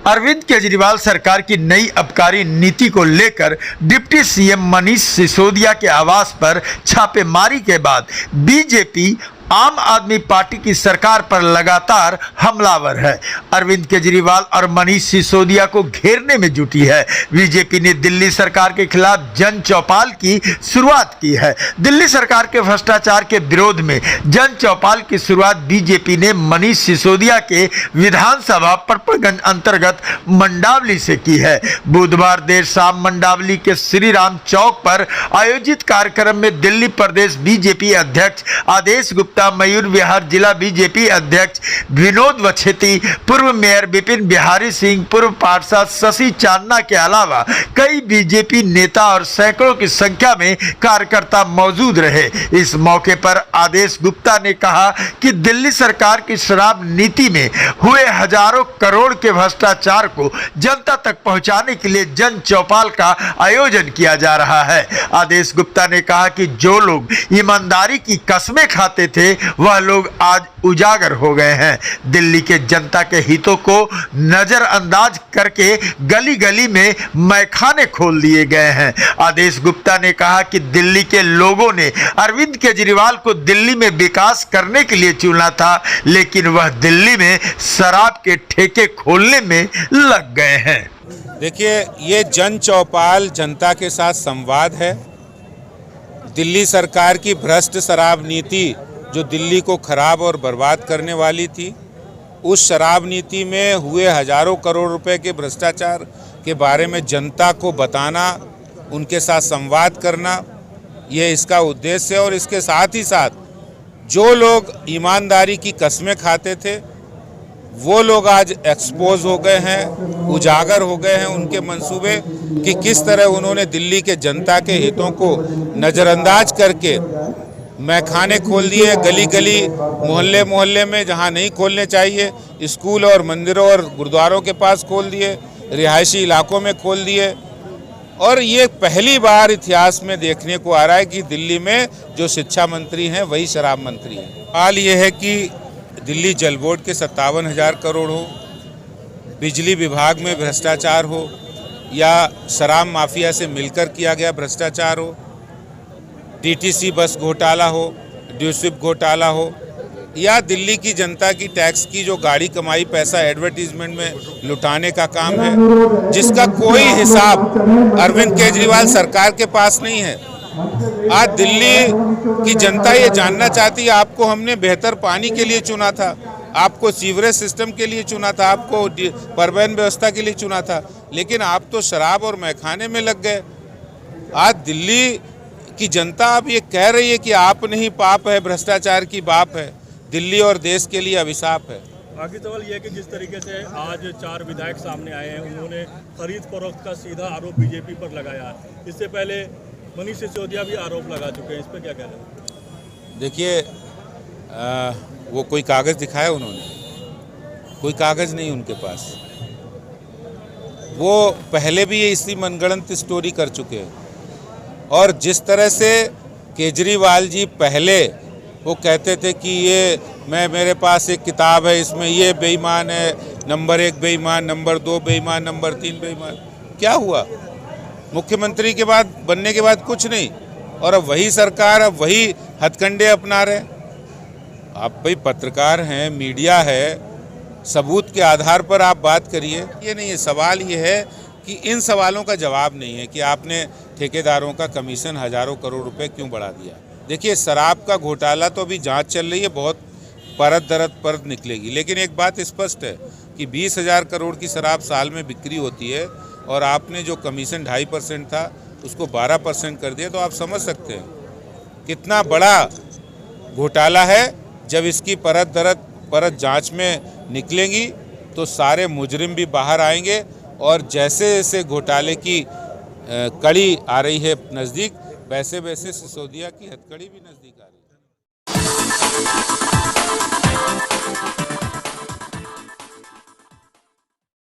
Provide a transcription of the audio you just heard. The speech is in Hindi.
अरविंद केजरीवाल सरकार की नई आबकारी नीति को लेकर डिप्टी सीएम मनीष सिसोदिया के आवास पर छापेमारी के बाद बीजेपी आम आदमी पार्टी की सरकार पर लगातार हमलावर है। अरविंद केजरीवाल और मनीष सिसोदिया को घेरने में जुटी है। बीजेपी ने दिल्ली सरकार के खिलाफ जन चौपाल की शुरुआत की है। दिल्ली सरकार के भ्रष्टाचार के विरोध में जन चौपाल की शुरुआत बीजेपी ने मनीष सिसोदिया के विधानसभा परपरगंज अंतर्गत मंडावली से की है। बुधवार देर शाम मंडावली के श्री राम चौक पर आयोजित कार्यक्रम में दिल्ली प्रदेश बीजेपी अध्यक्ष आदेश गुप्ता, मयूर विहार जिला बीजेपी अध्यक्ष विनोद वछेती, पूर्व मेयर विपिन बिहारी सिंह, पूर्व पार्षद शशि चांदना के अलावा कई बीजेपी नेता और सैकड़ों की संख्या में कार्यकर्ता मौजूद रहे। इस मौके पर आदेश गुप्ता ने कहा कि दिल्ली सरकार की शराब नीति में हुए हजारों करोड़ के भ्रष्टाचार को जनता तक पहुंचाने के लिए जन चौपाल का आयोजन किया जा रहा है। आदेश गुप्ता ने कहा कि जो लोग ईमानदारी की कस्में खाते थे वह लोग आज उजागर हो गए हैं। दिल्ली के जनता के हितों को नजरअंदाज करके गली गली में मैखाने खोल दिए गए हैं। आदेश गुप्ता ने कहा कि दिल्ली के लोगों ने अरविंद केजरीवाल को दिल्ली में विकास करने के लिए चुना था, लेकिन वह दिल्ली में शराब के ठेके खोलने में लग गए हैं। देखिए, ये जन चौपाल जनता के साथ संवाद है। दिल्ली सरकार की भ्रष्ट शराब नीति जो दिल्ली को खराब और बर्बाद करने वाली थी, उस शराब नीति में हुए हजारों करोड़ रुपए के भ्रष्टाचार के बारे में जनता को बताना, उनके साथ संवाद करना, ये इसका उद्देश्य है। और इसके साथ ही साथ जो लोग ईमानदारी की कस्में खाते थे वो लोग आज एक्सपोज हो गए हैं, उजागर हो गए हैं उनके मंसूबे कि किस तरह उन्होंने दिल्ली के जनता के हितों को नज़रअंदाज करके मैखाने खोल दिए। गली गली, मोहल्ले मोहल्ले में जहां नहीं खोलने चाहिए, स्कूल और मंदिरों और गुरुद्वारों के पास खोल दिए, रिहायशी इलाकों में खोल दिए। और ये पहली बार इतिहास में देखने को आ रहा है कि दिल्ली में जो शिक्षा मंत्री हैं वही शराब मंत्री हैं। हाल ये है कि दिल्ली जल बोर्ड के 57,000 करोड़ हो, बिजली विभाग में भ्रष्टाचार हो, या शराब माफिया से मिलकर किया गया भ्रष्टाचार हो, टीटीसी बस घोटाला हो, ड्यूसिप घोटाला हो, या दिल्ली की जनता की टैक्स की जो गाड़ी कमाई पैसा एडवर्टीजमेंट में लुटाने का काम है, जिसका कोई हिसाब अरविंद केजरीवाल सरकार के पास नहीं है। आज दिल्ली की जनता ये जानना चाहती है, आपको हमने बेहतर पानी के लिए चुना था, आपको सीवरेज सिस्टम के लिए चुना था, आपको परिवहन व्यवस्था के लिए चुना था, लेकिन आप तो शराब और मैखाने में लग गए। आज दिल्ली की जनता अब ये कह रही है कि आप नहीं पाप है, भ्रष्टाचार की बाप है, दिल्ली और देश के लिए अभिशाप है। बाकी सवाल ये है कि जिस तरीके से आज 4 विधायक सामने आए हैं, उन्होंने खरीद फरोख्त का सीधा आरोप बीजेपी पर लगाया। इससे पहले मनीष सिसोदिया भी आरोप लगा चुके हैं, इस पर क्या कहना है? देखिए, वो कोई कागज़ दिखाया उन्होंने? कोई कागज़ नहीं उनके पास। वो पहले भी ये इसी मनगढ़ंत स्टोरी कर चुके हैं। और जिस तरह से केजरीवाल जी पहले वो कहते थे कि ये मेरे पास एक किताब है, इसमें ये बेईमान है, नंबर 1 बेईमान, नंबर 2 बेईमान, नंबर 3 बेईमान, क्या हुआ? मुख्यमंत्री के बाद बनने के बाद कुछ नहीं, और अब वही सरकार, अब वही हथकंडे अपना रहे। आप भाई पत्रकार हैं, मीडिया है, सबूत के आधार पर आप बात करिए। ये नहीं है, सवाल ये है कि इन सवालों का जवाब नहीं है कि आपने ठेकेदारों का कमीशन हजारों करोड़ रुपए क्यों बढ़ा दिया। देखिए, शराब का घोटाला तो अभी जांच चल रही है, बहुत परत दरत परत निकलेगी, लेकिन एक बात स्पष्ट है कि 20,000 करोड़ की शराब साल में बिक्री होती है, और आपने जो कमीशन 2.5% था उसको 12% कर दिया, तो आप समझ सकते हैं कितना बड़ा घोटाला है। जब इसकी परत दरत परत जांच में निकलेंगी तो सारे मुजरिम भी बाहर आएंगे, और जैसे जैसे घोटाले की कड़ी आ रही है नज़दीक, वैसे वैसे सिसोदिया की हथकड़ी भी नज़दीक आ रही है।